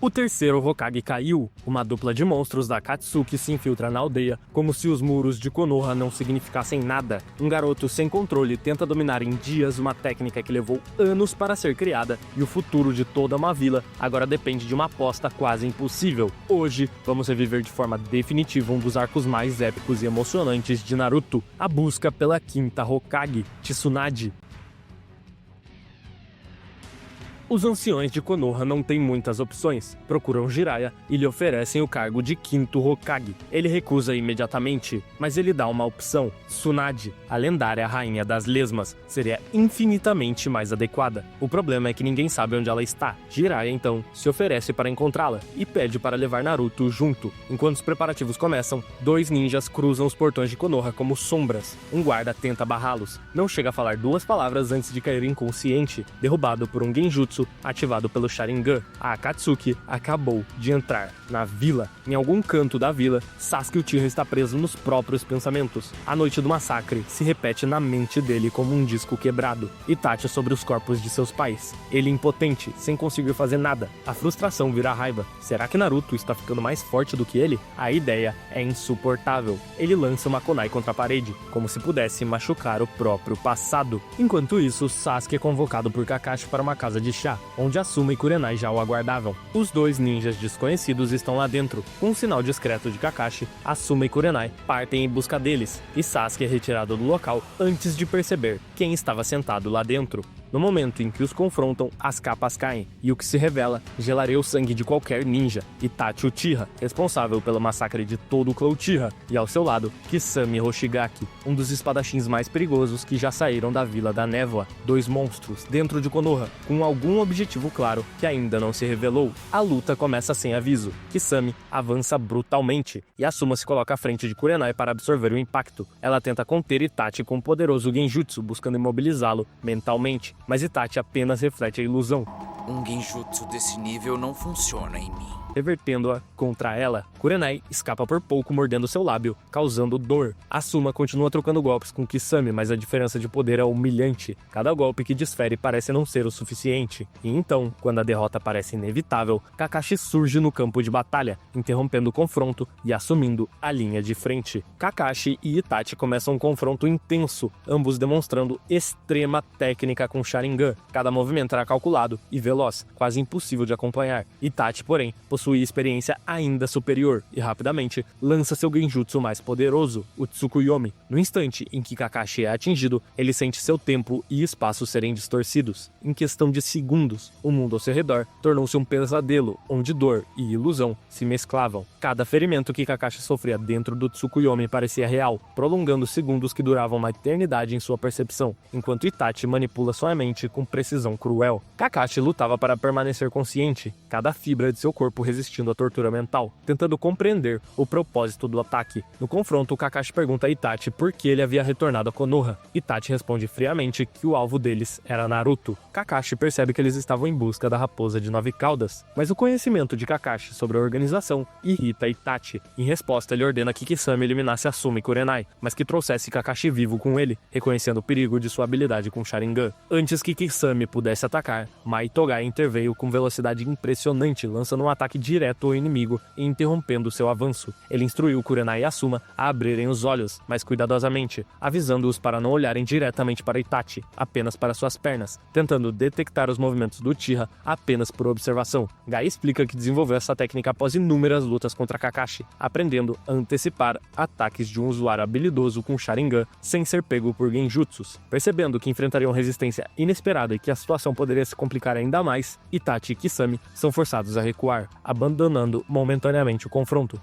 O terceiro Hokage caiu. Uma dupla de monstros da Akatsuki se infiltra na aldeia, como se os muros de Konoha não significassem nada. Um garoto sem controle tenta dominar em dias uma técnica que levou anos para ser criada, e o futuro de toda uma vila agora depende de uma aposta quase impossível. Hoje, vamos reviver de forma definitiva um dos arcos mais épicos e emocionantes de Naruto, a busca pela quinta Hokage, Tsunade. Os anciões de Konoha não têm muitas opções, procuram Jiraiya e lhe oferecem o cargo de quinto Hokage. Ele recusa imediatamente, mas ele dá uma opção. Tsunade, a lendária rainha das lesmas, seria infinitamente mais adequada. O problema é que ninguém sabe onde ela está. Jiraiya, então, se oferece para encontrá-la e pede para levar Naruto junto. Enquanto os preparativos começam, dois ninjas cruzam os portões de Konoha como sombras. Um guarda tenta barrá-los. Não chega a falar duas palavras antes de cair inconsciente, derrubado por um genjutsu ativado pelo Sharingan. A Akatsuki acabou de entrar na vila. Em algum canto da vila, Sasuke Uchiha está preso nos próprios pensamentos. A noite do massacre se repete na mente dele como um disco quebrado. Itachi sobre os corpos de seus pais. Ele impotente, sem conseguir fazer nada. A frustração vira raiva. Será que Naruto está ficando mais forte do que ele? A ideia é insuportável. Ele lança uma kunai contra a parede, como se pudesse machucar o próprio passado. Enquanto isso, Sasuke é convocado por Kakashi para uma casa de chá, onde Asuma e Kurenai já o aguardavam. Os dois ninjas desconhecidos estão lá dentro. Com um sinal discreto de Kakashi, Asuma e Kurenai partem em busca deles, e Sasuke é retirado do local antes de perceber quem estava sentado lá dentro. No momento em que os confrontam, as capas caem, e o que se revela gelaria o sangue de qualquer ninja. Itachi Uchiha, responsável pelo massacre de todo o clã Uchiha, e ao seu lado, Kisame Hoshigaki, um dos espadachins mais perigosos que já saíram da Vila da Névoa. Dois monstros dentro de Konoha, com algum objetivo claro que ainda não se revelou. A luta começa sem aviso. Kisame avança brutalmente, e Asuma se coloca à frente de Kurenai para absorver o impacto. Ela tenta conter Itachi com um poderoso genjutsu, buscando imobilizá-lo mentalmente, mas Itachi apenas reflete a ilusão. Um genjutsu desse nível não funciona em mim. Revertendo-a contra ela, Kurenai escapa por pouco mordendo seu lábio, causando dor. Asuma continua trocando golpes com Kisame, mas a diferença de poder é humilhante. Cada golpe que desfere parece não ser o suficiente. E então, quando a derrota parece inevitável, Kakashi surge no campo de batalha, interrompendo o confronto e assumindo a linha de frente. Kakashi e Itachi começam um confronto intenso, ambos demonstrando extrema técnica com Sharingan. Cada movimento era calculado e veloz, quase impossível de acompanhar. Itachi, porém, possui experiência ainda superior e rapidamente lança seu genjutsu mais poderoso, o Tsukuyomi. No instante em que Kakashi é atingido, ele sente seu tempo e espaço serem distorcidos. Em questão de segundos, o mundo ao seu redor tornou-se um pesadelo, onde dor e ilusão se mesclavam. Cada ferimento que Kakashi sofria dentro do Tsukuyomi parecia real, prolongando segundos que duravam uma eternidade em sua percepção, enquanto Itachi manipula sua mente com precisão cruel. Kakashi lutava para permanecer consciente, cada fibra de seu corpo resistindo à tortura mental, tentando compreender o propósito do ataque. No confronto, Kakashi pergunta a Itachi por que ele havia retornado a Konoha. Itachi responde friamente que o alvo deles era Naruto. Kakashi percebe que eles estavam em busca da raposa de 9 caudas, mas o conhecimento de Kakashi sobre a organização irrita Itachi. Em resposta, ele ordena que Kisame eliminasse Asuma e Kurenai, mas que trouxesse Kakashi vivo com ele, reconhecendo o perigo de sua habilidade com Sharingan. Antes que Kisame pudesse atacar, Mai Togai interveio com velocidade impressionante, lançando um ataque direto ao inimigo e interrompendo seu avanço. Ele instruiu Kurenai e Asuma a abrirem os olhos, mas cuidadosamente, avisando-os para não olharem diretamente para Itachi, apenas para suas pernas, tentando detectar os movimentos do Uchiha apenas por observação. Gai explica que desenvolveu essa técnica após inúmeras lutas contra Kakashi, aprendendo a antecipar ataques de um usuário habilidoso com Sharingan sem ser pego por genjutsus. Percebendo que enfrentariam resistência inesperada e que a situação poderia se complicar ainda mais, Itachi e Kisame são forçados a recuar, abandonando momentaneamente o confronto,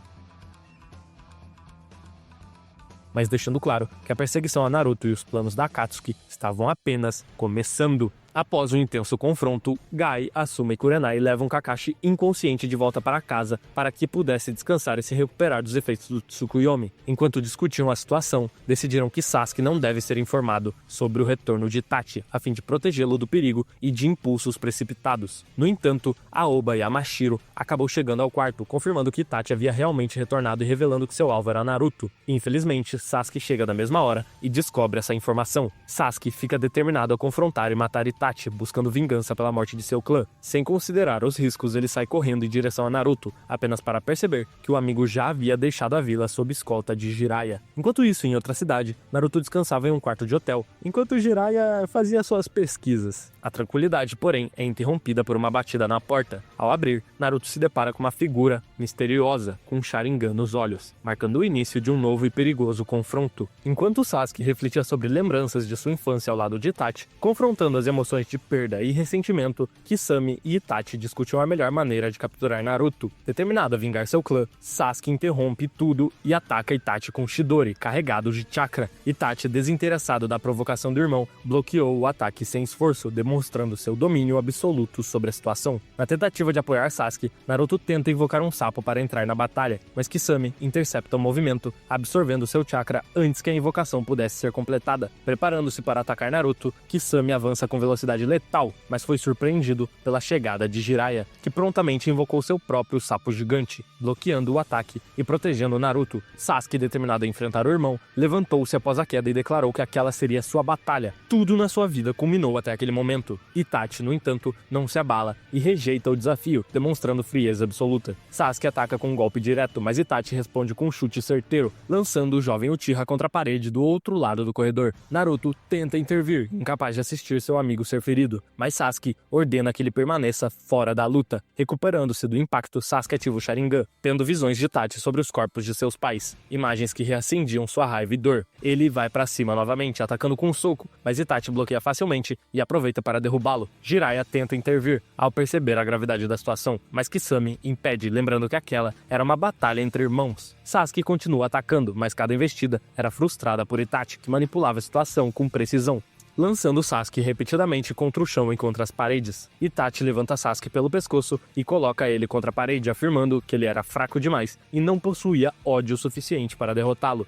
mas deixando claro que a perseguição a Naruto e os planos da Akatsuki estavam apenas começando. Após um intenso confronto, Gai, Asuma e Kurenai levam Kakashi inconsciente de volta para casa para que pudesse descansar e se recuperar dos efeitos do Tsukuyomi. Enquanto discutiam a situação, decidiram que Sasuke não deve ser informado sobre o retorno de Itachi, a fim de protegê-lo do perigo e de impulsos precipitados. No entanto, Aoba Yamashiro acabou chegando ao quarto, confirmando que Itachi havia realmente retornado e revelando que seu alvo era Naruto. Infelizmente, Sasuke chega na mesma hora e descobre essa informação. Sasuke fica determinado a confrontar e matar Itachi, Itachi, buscando vingança pela morte de seu clã. Sem considerar os riscos, ele sai correndo em direção a Naruto, apenas para perceber que o amigo já havia deixado a vila sob escolta de Jiraiya. Enquanto isso, em outra cidade, Naruto descansava em um quarto de hotel, enquanto Jiraiya fazia suas pesquisas. A tranquilidade, porém, é interrompida por uma batida na porta. Ao abrir, Naruto se depara com uma figura misteriosa, com um Sharingan nos olhos, marcando o início de um novo e perigoso confronto. Enquanto Sasuke refletia sobre lembranças de sua infância ao lado de Itachi, confrontando as emoções de perda e ressentimento, Kisame e Itachi discutiam a melhor maneira de capturar Naruto. Determinado a vingar seu clã, Sasuke interrompe tudo e ataca Itachi com Chidori, carregado de chakra. Itachi, desinteressado da provocação do irmão, bloqueou o ataque sem esforço, demonstrando seu domínio absoluto sobre a situação. Na tentativa de apoiar Sasuke, Naruto tenta invocar um sapo para entrar na batalha, mas Kisame intercepta o movimento, absorvendo seu chakra antes que a invocação pudesse ser completada. Preparando-se para atacar Naruto, Kisame avança com velocidade letal, mas foi surpreendido pela chegada de Jiraiya, que prontamente invocou seu próprio sapo gigante, bloqueando o ataque e protegendo Naruto. Sasuke, determinado a enfrentar o irmão, levantou-se após a queda e declarou que aquela seria sua batalha. Tudo na sua vida culminou até aquele momento. Itachi, no entanto, não se abala e rejeita o desafio, demonstrando frieza absoluta. Sasuke ataca com um golpe direto, mas Itachi responde com um chute certeiro, lançando o jovem Uchiha contra a parede do outro lado do corredor. Naruto tenta intervir, incapaz de assistir seu amigo ser ferido, mas Sasuke ordena que ele permaneça fora da luta. Recuperando-se do impacto, Sasuke ativa o Sharingan, tendo visões de Itachi sobre os corpos de seus pais, imagens que reacendiam sua raiva e dor. Ele vai pra cima novamente, atacando com um soco, mas Itachi bloqueia facilmente e aproveita para derrubá-lo. Jiraiya tenta intervir, ao perceber a gravidade da situação, mas Kisame impede, lembrando que aquela era uma batalha entre irmãos. Sasuke continua atacando, mas cada investida era frustrada por Itachi, que manipulava a situação com precisão, lançando Sasuke repetidamente contra o chão e contra as paredes. Itachi levanta Sasuke pelo pescoço e coloca ele contra a parede, afirmando que ele era fraco demais e não possuía ódio suficiente para derrotá-lo.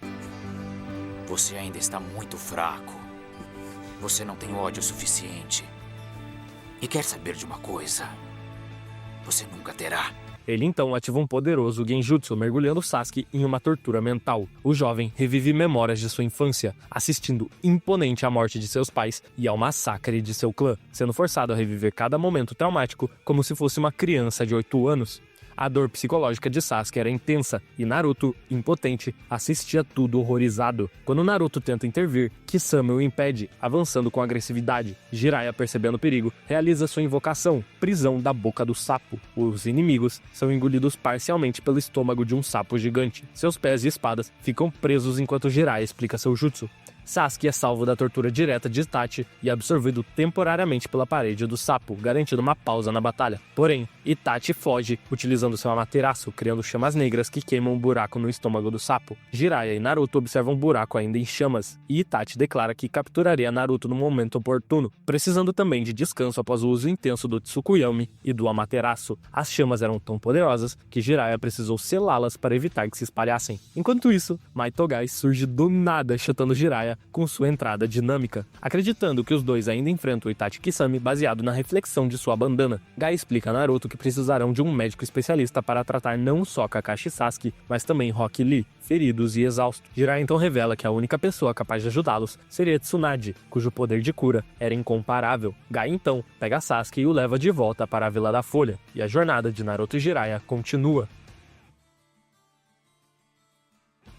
Você ainda está muito fraco. Você não tem ódio suficiente. E quer saber de uma coisa? Você nunca terá. Ele então ativa um poderoso genjutsu, mergulhando Sasuke em uma tortura mental. O jovem revive memórias de sua infância, assistindo imponente à morte de seus pais e ao massacre de seu clã, sendo forçado a reviver cada momento traumático como se fosse uma criança de 8 anos. A dor psicológica de Sasuke era intensa e Naruto, impotente, assistia tudo horrorizado. Quando Naruto tenta intervir, Kisame o impede, avançando com agressividade. Jiraiya, percebendo o perigo, realiza sua invocação, prisão da boca do sapo. Os inimigos são engolidos parcialmente pelo estômago de um sapo gigante. Seus pés e espadas ficam presos enquanto Jiraiya explica seu jutsu. Sasuke é salvo da tortura direta de Itachi e absorvido temporariamente pela parede do sapo, garantindo uma pausa na batalha. Porém, Itachi foge, utilizando seu Amaterasu, criando chamas negras que queimam um buraco no estômago do sapo. Jiraiya e Naruto observam um buraco ainda em chamas, e Itachi declara que capturaria Naruto no momento oportuno, precisando também de descanso após o uso intenso do Tsukuyomi e do Amaterasu. As chamas eram tão poderosas que Jiraiya precisou selá-las para evitar que se espalhassem. Enquanto isso, Mai Togai surge do nada chutando Jiraiya com sua entrada dinâmica, acreditando que os dois ainda enfrentam Itachi Kisame baseado na reflexão de sua bandana. Gai explica a Naruto que precisarão de um médico especialista para tratar não só Kakashi e Sasuke, mas também Rock Lee, feridos e exaustos. Jiraiya então revela que a única pessoa capaz de ajudá-los seria Tsunade, cujo poder de cura era incomparável. Gai então pega Sasuke e o leva de volta para a Vila da Folha, e a jornada de Naruto e Jiraiya continua.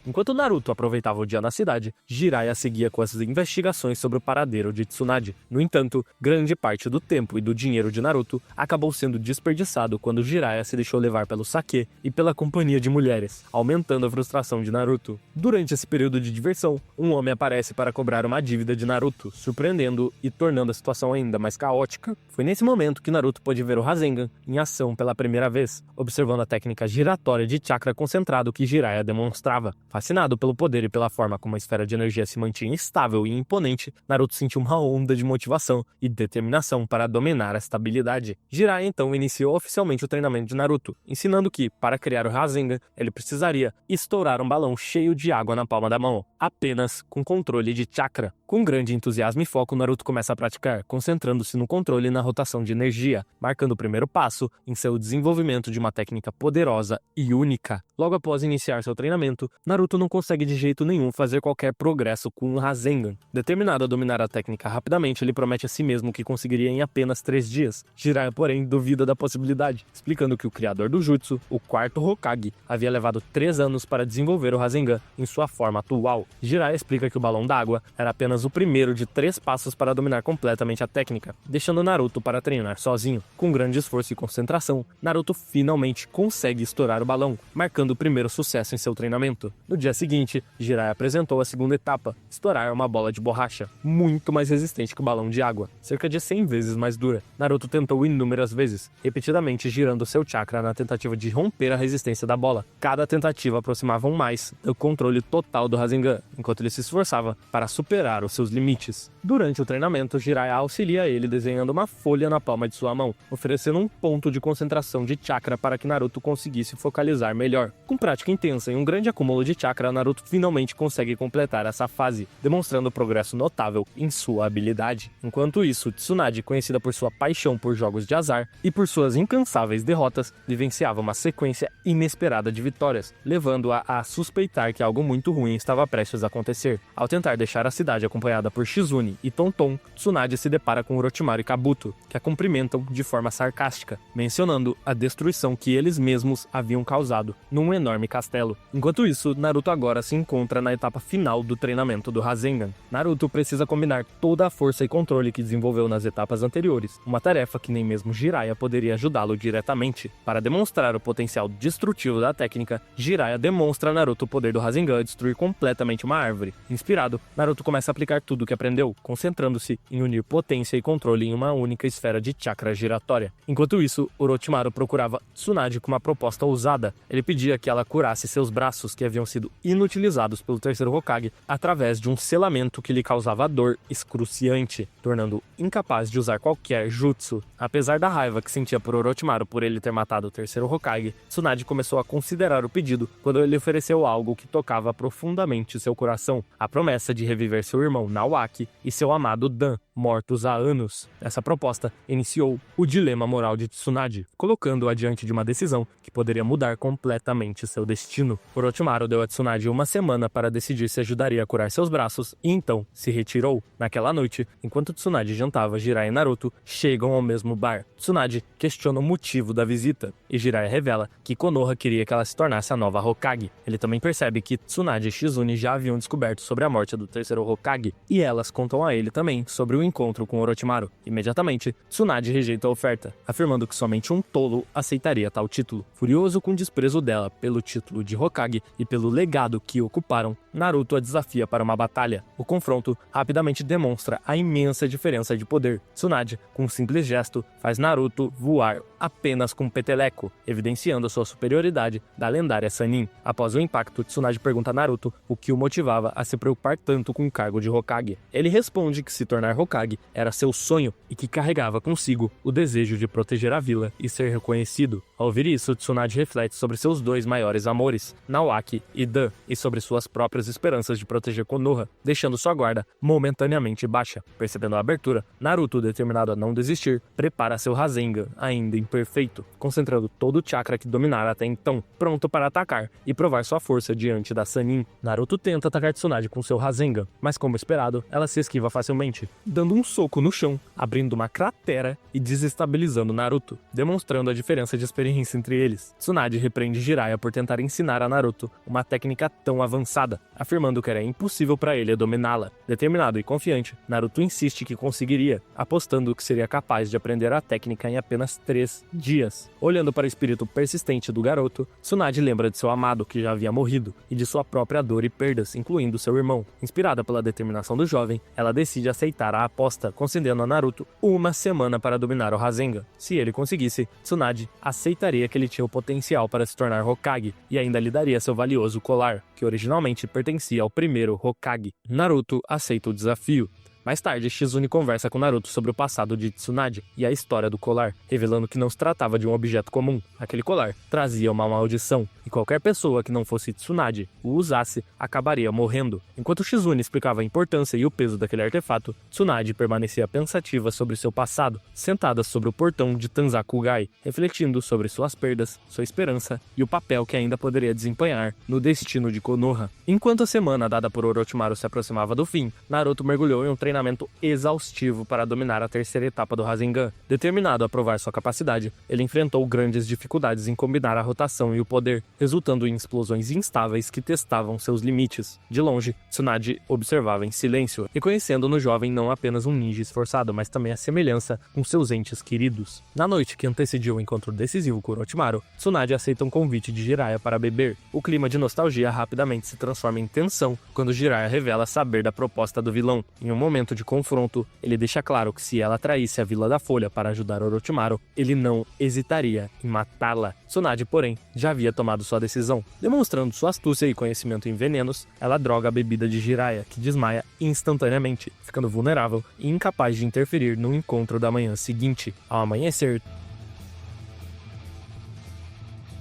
Enquanto Naruto aproveitava o dia na cidade, Jiraiya seguia com as investigações sobre o paradeiro de Tsunade. No entanto, grande parte do tempo e do dinheiro de Naruto acabou sendo desperdiçado quando Jiraiya se deixou levar pelo sake e pela companhia de mulheres, aumentando a frustração de Naruto. Durante esse período de diversão, um homem aparece para cobrar uma dívida de Naruto, surpreendendo e tornando a situação ainda mais caótica. Foi nesse momento que Naruto pôde ver o Rasengan em ação pela primeira vez, observando a técnica giratória de chakra concentrado que Jiraiya demonstrava. Fascinado pelo poder e pela forma como a esfera de energia se mantinha estável e imponente, Naruto sentiu uma onda de motivação e determinação para dominar a estabilidade. Jiraiya então iniciou oficialmente o treinamento de Naruto, ensinando que, para criar o Rasengan, ele precisaria estourar um balão cheio de água na palma da mão, apenas com controle de chakra. Com grande entusiasmo e foco, Naruto começa a praticar, concentrando-se no controle e na rotação de energia, marcando o primeiro passo em seu desenvolvimento de uma técnica poderosa e única. Logo após iniciar seu treinamento, Naruto não consegue de jeito nenhum fazer qualquer progresso com o Rasengan. Determinado a dominar a técnica rapidamente, ele promete a si mesmo que conseguiria em apenas 3 dias. Jiraiya, porém, duvida da possibilidade, explicando que o criador do Jutsu, o quarto Hokage, havia levado 3 anos para desenvolver o Rasengan em sua forma atual. Jiraiya explica que o balão d'água era apenas o primeiro de 3 passos para dominar completamente a técnica, deixando Naruto para treinar sozinho. Com grande esforço e concentração, Naruto finalmente consegue estourar o balão, marcando o primeiro sucesso em seu treinamento. No dia seguinte, Jiraiya apresentou a segunda etapa, estourar uma bola de borracha, muito mais resistente que o balão de água, cerca de 100 vezes mais dura. Naruto tentou inúmeras vezes, repetidamente girando seu chakra na tentativa de romper a resistência da bola. Cada tentativa aproximava mais do controle total do Rasengan, enquanto ele se esforçava para superar os seus limites. Durante o treinamento, Jiraiya auxilia ele desenhando uma folha na palma de sua mão, oferecendo um ponto de concentração de chakra para que Naruto conseguisse focalizar melhor. Com prática intensa e um grande acúmulo de chakra, Naruto finalmente consegue completar essa fase, demonstrando progresso notável em sua habilidade. Enquanto isso, Tsunade, conhecida por sua paixão por jogos de azar e por suas incansáveis derrotas, vivenciava uma sequência inesperada de vitórias, levando-a a suspeitar que algo muito ruim estava prestes a acontecer. Ao tentar deixar a cidade acompanhada por Shizune e Tonton, Tsunade se depara com Orochimaru e Kabuto, que a cumprimentam de forma sarcástica, mencionando a destruição que eles mesmos haviam causado num enorme castelo. Enquanto isso, Naruto agora se encontra na etapa final do treinamento do Rasengan. Naruto precisa combinar toda a força e controle que desenvolveu nas etapas anteriores, uma tarefa que nem mesmo Jiraiya poderia ajudá-lo diretamente. Para demonstrar o potencial destrutivo da técnica, Jiraiya demonstra a Naruto o poder do Rasengan a destruir completamente uma árvore. Inspirado, Naruto começa a aplicar tudo o que aprendeu, concentrando-se em unir potência e controle em uma única esfera de chakra giratória. Enquanto isso, Orochimaru procurava Tsunade com uma proposta ousada. Ele pedia que ela curasse seus braços que haviam sido inutilizados pelo terceiro Hokage através de um selamento que lhe causava dor excruciante, tornando-o incapaz de usar qualquer jutsu. Apesar da raiva que sentia por Orochimaru por ele ter matado o terceiro Hokage, Tsunade começou a considerar o pedido quando ele ofereceu algo que tocava profundamente seu coração, a promessa de reviver seu irmão Naoaki e seu amado Dan, mortos há anos. Essa proposta iniciou o dilema moral de Tsunade, colocando-a diante de uma decisão que poderia mudar completamente seu destino. Orochimaru deu a Tsunade uma semana para decidir se ajudaria a curar seus braços e então se retirou. Naquela noite, enquanto Tsunade jantava, Jiraiya e Naruto chegam ao mesmo bar. Tsunade questiona o motivo da visita e Jiraiya revela que Konoha queria que ela se tornasse a nova Hokage. Ele também percebe que Tsunade e Shizune já haviam descoberto sobre a morte do terceiro Hokage e elas contam a ele também sobre o encontro com Orochimaru. Imediatamente, Tsunade rejeita a oferta, afirmando que somente um tolo aceitaria tal título. Furioso com o desprezo dela pelo título de Hokage e pelo legado que ocuparam, Naruto a desafia para uma batalha. O confronto rapidamente demonstra a imensa diferença de poder. Tsunade, com um simples gesto, faz Naruto voar apenas com um peteleco, evidenciando a sua superioridade da lendária Sannin. Após o impacto, Tsunade pergunta a Naruto o que o motivava a se preocupar tanto com o cargo de Hokage. Ele responde que se tornar Hokage era seu sonho e que carregava consigo o desejo de proteger a vila e ser reconhecido. Ao ouvir isso, Tsunade reflete sobre seus dois maiores amores, Naoaki e Dan, e sobre suas próprias esperanças de proteger Konoha, deixando sua guarda momentaneamente baixa. Percebendo a abertura, Naruto, determinado a não desistir, prepara seu Rasengan, ainda imperfeito, concentrando todo o chakra que dominara até então, pronto para atacar e provar sua força diante da Sannin. Naruto tenta atacar Tsunade com seu Rasengan, mas como esperado, ela se esquiva facilmente, dando um soco no chão, abrindo uma cratera e desestabilizando Naruto, demonstrando a diferença de experiência entre eles. Tsunade repreende Jiraiya por tentar ensinar a Naruto uma técnica tão avançada, afirmando que era impossível para ele dominá-la. Determinado e confiante, Naruto insiste que conseguiria, apostando que seria capaz de aprender a técnica em apenas 3 dias. Olhando para o espírito persistente do garoto, Tsunade lembra de seu amado que já havia morrido e de sua própria dor e perdas, incluindo seu irmão. Inspirada pela determinação do jovem, ela decide aceitar a aposta, concedendo a Naruto uma semana para dominar o Rasengan. Se ele conseguisse, Tsunade aceitaria que ele tinha o potencial para se tornar Hokage e ainda lhe daria seu valioso colar, que originalmente pertencia ao primeiro Hokage. Naruto aceita o desafio, Mais tarde, Shizune conversa com Naruto sobre o passado de Tsunade e a história do colar, revelando que não se tratava de um objeto comum. Aquele colar trazia uma maldição, e qualquer pessoa que não fosse Tsunade o usasse acabaria morrendo. Enquanto Shizune explicava a importância e o peso daquele artefato, Tsunade permanecia pensativa sobre seu passado, sentada sobre o portão de Tanzakugai, refletindo sobre suas perdas, sua esperança e o papel que ainda poderia desempenhar no destino de Konoha. Enquanto a semana dada por Orochimaru se aproximava do fim, Naruto mergulhou em um treinamento exaustivo para dominar a terceira etapa do Rasengan. Determinado a provar sua capacidade, ele enfrentou grandes dificuldades em combinar a rotação e o poder, resultando em explosões instáveis que testavam seus limites. De longe, Tsunade observava em silêncio, reconhecendo no jovem não apenas um ninja esforçado, mas também a semelhança com seus entes queridos. Na noite que antecediu o encontro decisivo com Orochimaru, Tsunade aceita um convite de Jiraiya para beber. O clima de nostalgia rapidamente se transforma em tensão quando Jiraiya revela saber da proposta do vilão. Em um momento de confronto, ele deixa claro que se ela traísse a Vila da Folha para ajudar Orochimaru, ele não hesitaria em matá-la. Tsunade, porém, já havia tomado sua decisão. Demonstrando sua astúcia e conhecimento em venenos, ela droga a bebida de Jiraiya, que desmaia instantaneamente, ficando vulnerável e incapaz de interferir no encontro da manhã seguinte. Ao amanhecer,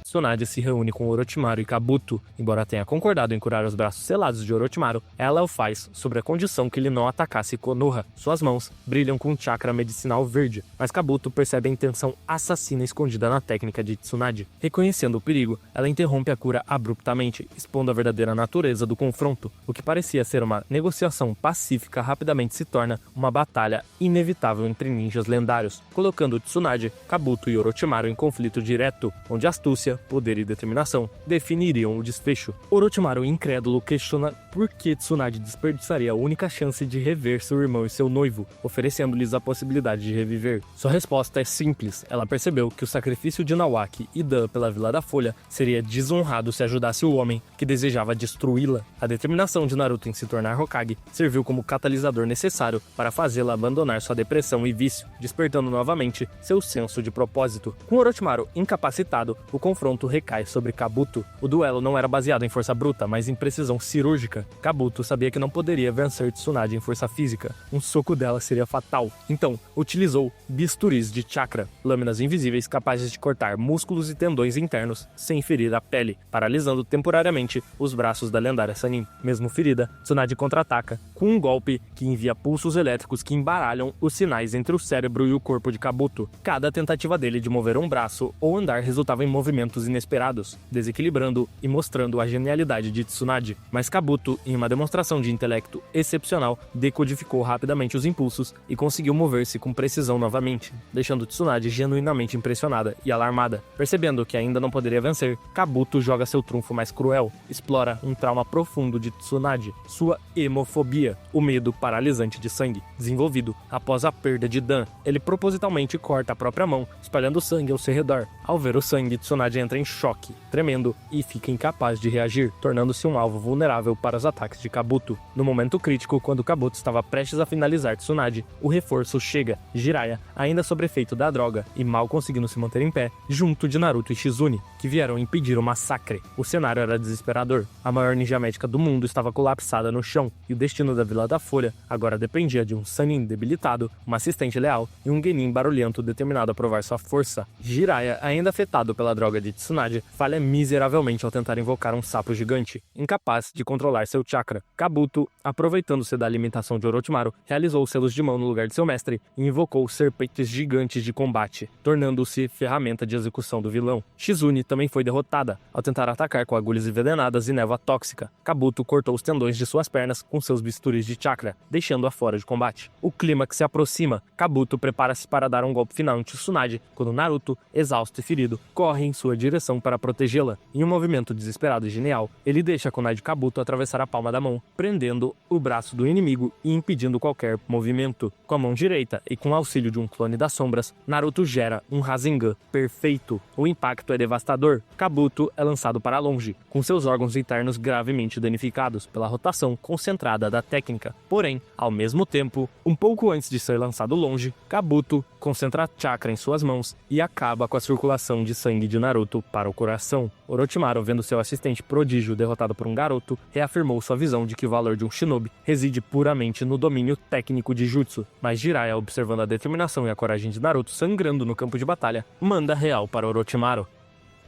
Tsunade se reúne com Orochimaru e Kabuto. Embora tenha concordado em curar os braços selados de Orochimaru, ela o faz sobre a condição que ele não atacasse Konoha. Suas mãos brilham com um chakra medicinal verde, mas Kabuto percebe a intenção assassina escondida na técnica de Tsunade. Reconhecendo o perigo, ela interrompe a cura abruptamente, expondo a verdadeira natureza do confronto. O que parecia ser uma negociação pacífica rapidamente se torna uma batalha inevitável entre ninjas lendários, colocando Tsunade, Kabuto e Orochimaru em conflito direto, onde astúcia, poder e determinação definiriam o desfecho. Orochimaru, incrédulo, questiona por que Tsunade desperdiçaria a única chance de rever seu irmão e seu noivo, oferecendo-lhes a possibilidade de reviver. Sua resposta é simples. Ela percebeu que o sacrifício de Nawaki e Dan pela Vila da Folha seria desonrado se ajudasse o homem que desejava destruí-la. A determinação de Naruto em se tornar Hokage serviu como catalisador necessário para fazê-la abandonar sua depressão e vício, despertando novamente seu senso de propósito. Com Orochimaru incapacitado, o confronto recai sobre Kabuto. O duelo não era baseado em força bruta, mas em precisão cirúrgica. Kabuto sabia que não poderia vencer Tsunade em força física. Um soco dela seria fatal. Então, utilizou bisturis de chakra, lâminas invisíveis capazes de cortar músculos e tendões internos sem ferir a pele, paralisando temporariamente os braços da lendária Sannin. Mesmo ferida, Tsunade contra-ataca com um golpe que envia pulsos elétricos que embaralham os sinais entre o cérebro e o corpo de Kabuto. Cada tentativa dele de mover um braço ou andar resultava em movimentos inesperados, desequilibrando e mostrando a genialidade de Tsunade. Mas Kabuto, em uma demonstração de intelecto excepcional, decodificou rapidamente os impulsos e conseguiu mover-se com precisão novamente, deixando Tsunade genuinamente impressionada e alarmada. Percebendo que ainda não poderia vencer, Kabuto joga seu trunfo mais cruel, explora um trauma profundo de Tsunade, sua hemofobia, o medo paralisante de sangue, desenvolvido após a perda de Dan. Ele propositalmente corta a própria mão, espalhando sangue ao seu redor. Ao ver o sangue, Tsunade entra em choque, tremendo e fica incapaz de reagir, tornando-se um alvo vulnerável para os ataques de Kabuto. No momento crítico, quando Kabuto estava prestes a finalizar Tsunade, o reforço chega. Jiraiya, ainda sob efeito da droga e mal conseguindo se manter em pé, junto de Naruto e Shizune, que vieram impedir o massacre. O cenário era desesperador. A maior ninja médica do mundo estava colapsada no chão, e o destino da Vila da Folha agora dependia de um Sannin debilitado, uma assistente leal e um Genin barulhento determinado a provar sua força. Jiraiya, ainda afetado pela droga de Tsunade, falha miseravelmente ao tentar invocar um sapo gigante, incapaz de controlar seu chakra. Kabuto, aproveitando-se da limitação de Orochimaru, realizou selos de mão no lugar de seu mestre e invocou serpentes gigantes de combate, tornando-se ferramenta de execução do vilão. Shizune também foi derrotada ao tentar atacar com agulhas envenenadas e névoa tóxica. Kabuto cortou os tendões de suas pernas com seus bisturis de chakra, deixando-a fora de combate. O clímax se aproxima. Kabuto prepara-se para dar um golpe final em Tsunade, quando Naruto, exausto e ferido, corre em sua direção para protegê-la. Em um movimento desesperado e genial, ele deixa a kunai de Kabuto atravessar a palma da mão, prendendo o braço do inimigo e impedindo qualquer movimento. Com a mão direita e com o auxílio de um clone das sombras, Naruto gera um Rasengan perfeito. O impacto é devastador. Kabuto é lançado para longe, com seus órgãos internos gravemente danificados pela rotação concentrada da técnica. técnica. Porém, ao mesmo tempo, um pouco antes de ser lançado longe, Kabuto concentra chakra em suas mãos e acaba com a circulação de sangue de Naruto para o coração. Orochimaru, vendo seu assistente prodígio derrotado por um garoto, reafirmou sua visão de que o valor de um shinobi reside puramente no domínio técnico de jutsu. Mas Jiraiya, observando a determinação e a coragem de Naruto sangrando no campo de batalha, manda real para Orochimaru.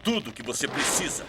Tudo que você precisa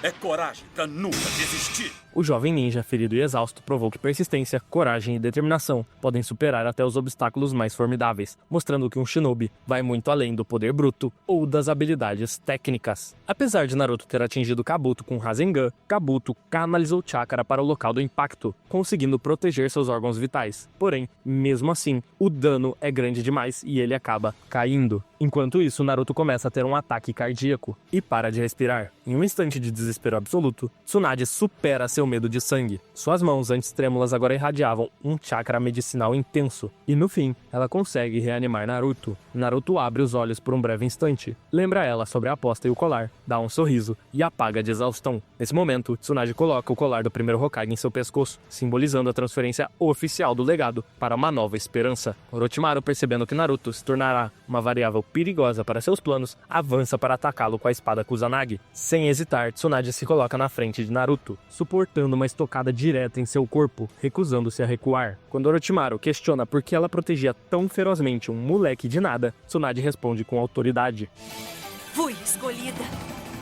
é coragem pra nunca desistir. O jovem ninja, ferido e exausto, provou que persistência, coragem e determinação podem superar até os obstáculos mais formidáveis, mostrando que um shinobi vai muito além do poder bruto ou das habilidades técnicas. Apesar de Naruto ter atingido Kabuto com Rasengan, Kabuto canalizou chakra para o local do impacto, conseguindo proteger seus órgãos vitais. Porém, mesmo assim, o dano é grande demais e ele acaba caindo. Enquanto isso, Naruto começa a ter um ataque cardíaco e para de respirar. Em um instante de desespero absoluto, Tsunade supera seu medo de sangue. Suas mãos, antes trêmulas, agora irradiavam um chakra medicinal intenso. E no fim, ela consegue reanimar Naruto. Naruto abre os olhos por um breve instante, lembra ela sobre a aposta e o colar, dá um sorriso e apaga de exaustão. Nesse momento, Tsunade coloca o colar do primeiro Hokage em seu pescoço, simbolizando a transferência oficial do legado para uma nova esperança. Orochimaru, percebendo que Naruto se tornará uma variável perigosa para seus planos, avança para atacá-lo com a espada Kusanagi. Sem hesitar, Tsunade se coloca na frente de Naruto, suportando uma estocada direta em seu corpo, recusando-se a recuar. Quando Orochimaru questiona por que ela protegia tão ferozmente um moleque de nada, Tsunade responde com autoridade. Fui escolhida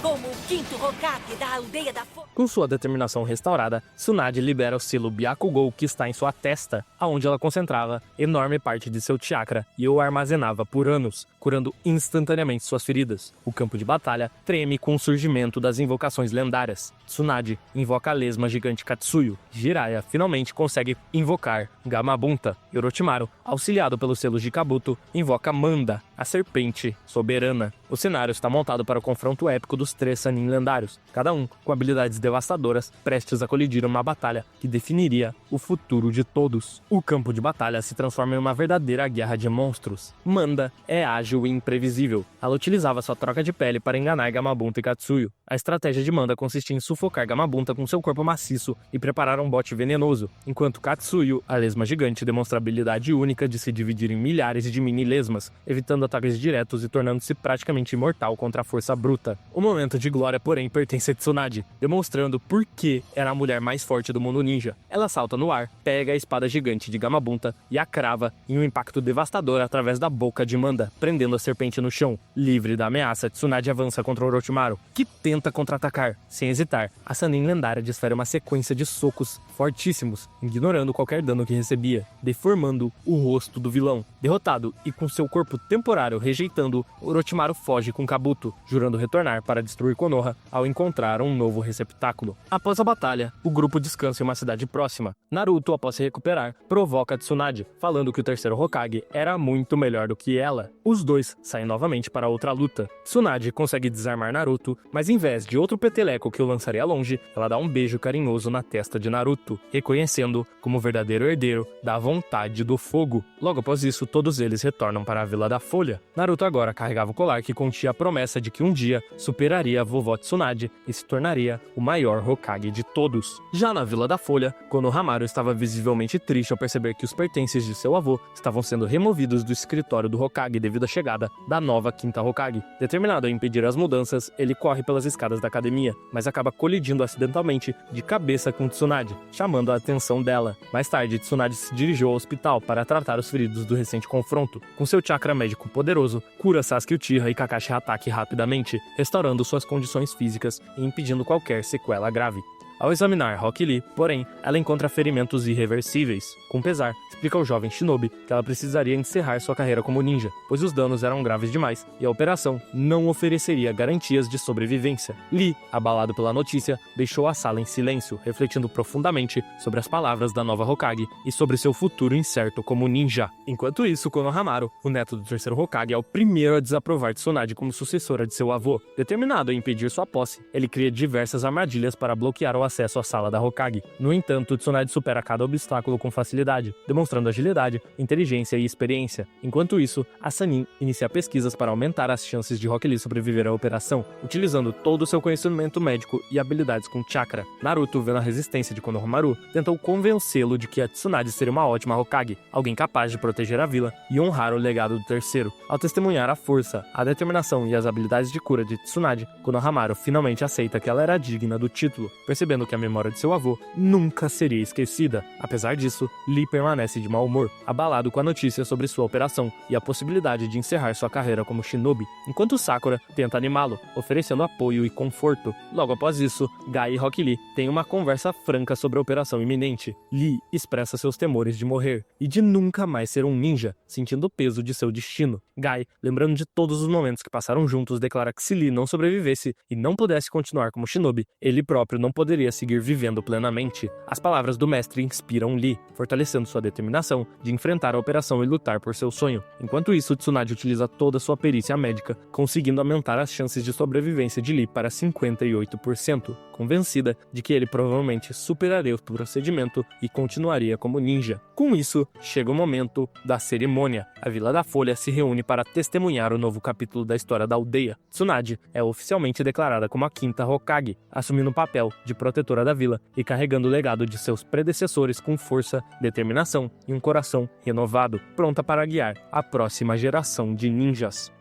como o quinto Hokage da aldeia da Folha. Com sua determinação restaurada, Tsunade libera o selo Byakugou que está em sua testa, aonde ela concentrava enorme parte de seu chakra e o armazenava por anos, curando instantaneamente suas feridas. O campo de batalha treme com o surgimento das invocações lendárias. Tsunade invoca a lesma gigante Katsuyo. Jiraiya finalmente consegue invocar Gamabunta. E Orochimaru, auxiliado pelos selos de Kabuto, invoca Manda, a serpente soberana. O cenário está montado para o confronto épico dos 3 Sannin lendários, cada um com habilidades devastadoras, prestes a colidir em uma batalha que definiria o futuro de todos. O campo de batalha se transforma em uma verdadeira guerra de monstros. Manda é ágil e imprevisível. Ela utilizava sua troca de pele para enganar Gamabunta e Katsuyo. A estratégia de Manda consistia em sufocar Gamabunta com seu corpo maciço e preparar um bote venenoso, enquanto Katsuyo, a lesma gigante, demonstra a habilidade única de se dividir em milhares de mini-lesmas, evitando ataques diretos e tornando-se praticamente imortal contra a força bruta. O momento de glória, porém, pertence a Tsunade, demonstrando por que era a mulher mais forte do mundo ninja. Ela salta no ar, pega a espada gigante de Gamabunta e a crava em um impacto devastador através da boca de Manda, prendendo a serpente no chão. Livre da ameaça, Tsunade avança contra Orochimaru, que tenta contra-atacar. Sem hesitar, a Sannin lendária desfere uma sequência de socos fortíssimos, ignorando qualquer dano que recebia, deformando o rosto do vilão. Derrotado e com seu corpo temporário rejeitando, Orochimaru foge com Kabuto, jurando retornar para destruir Konoha ao encontrar um novo receptáculo. Após a batalha, o grupo descansa em uma cidade próxima. Naruto, após se recuperar, provoca Tsunade, falando que o terceiro Hokage era muito melhor do que ela. Os dois saem novamente para outra luta. Tsunade consegue desarmar Naruto, mas em vez de outro peteleco que o lançaria longe, ela dá um beijo carinhoso na testa de Naruto, reconhecendo como o verdadeiro herdeiro da vontade do fogo. Logo após isso, todos eles retornam para a Vila da Folha. Naruto agora carregava o colar que continha a promessa de que um dia superaria a vovó Tsunade e se tornaria o maior Hokage de todos. Já na Vila da Folha, Konohamaru estava visivelmente triste ao perceber que os pertences de seu avô estavam sendo removidos do escritório do Hokage devido à chegada da nova quinta Hokage. Determinado a impedir as mudanças, ele corre pelas escadas da academia, mas acaba colidindo acidentalmente de cabeça com Tsunade, chamando a atenção dela. Mais tarde, Tsunade se dirigiu ao hospital para tratar os feridos do recente confronto. Com seu chakra médico poderoso, cura Sasuke Uchiha e Kakashi Hatake rapidamente, restaurando suas condições físicas e impedindo qualquer sequela grave. Ao examinar Rock Lee, porém, ela encontra ferimentos irreversíveis. Com pesar, explica ao jovem shinobi que ela precisaria encerrar sua carreira como ninja, pois os danos eram graves demais e a operação não ofereceria garantias de sobrevivência. Lee, abalado pela notícia, deixou a sala em silêncio, refletindo profundamente sobre as palavras da nova Hokage e sobre seu futuro incerto como ninja. Enquanto isso, Konohamaru, o neto do terceiro Hokage, é o primeiro a desaprovar Tsunade como sucessora de seu avô. Determinado a impedir sua posse, ele cria diversas armadilhas para bloquear o acesso à sala da Hokage. No entanto, Tsunade supera cada obstáculo com facilidade, demonstrando agilidade, inteligência e experiência. Enquanto isso, a Sannin inicia pesquisas para aumentar as chances de Rock Lee sobreviver à operação, utilizando todo o seu conhecimento médico e habilidades com chakra. Naruto, vendo a resistência de Konohamaru, tentou convencê-lo de que a Tsunade seria uma ótima Hokage, alguém capaz de proteger a vila e honrar o legado do terceiro. Ao testemunhar a força, a determinação e as habilidades de cura de Tsunade, Konohamaru finalmente aceita que ela era digna do título, percebendo que a memória de seu avô nunca seria esquecida. Apesar disso, Lee permanece de mau humor, abalado com a notícia sobre sua operação e a possibilidade de encerrar sua carreira como shinobi, enquanto Sakura tenta animá-lo, oferecendo apoio e conforto. Logo após isso, Guy e Rock Lee têm uma conversa franca sobre a operação iminente. Lee expressa seus temores de morrer e de nunca mais ser um ninja, sentindo o peso de seu destino. Guy, lembrando de todos os momentos que passaram juntos, declara que se Lee não sobrevivesse e não pudesse continuar como shinobi, ele próprio não poderia seguir vivendo plenamente. As palavras do mestre inspiram Lee, fortalecendo sua determinação de enfrentar a operação e lutar por seu sonho. Enquanto isso, Tsunade utiliza toda sua perícia médica, conseguindo aumentar as chances de sobrevivência de Lee para 58%, convencida de que ele provavelmente superaria o procedimento e continuaria como ninja. Com isso, chega o momento da cerimônia. A Vila da Folha se reúne para testemunhar o novo capítulo da história da aldeia. Tsunade é oficialmente declarada como a quinta Hokage, assumindo o papel de protetora da vila e carregando o legado de seus predecessores com força, determinação e um coração renovado, pronta para guiar a próxima geração de ninjas.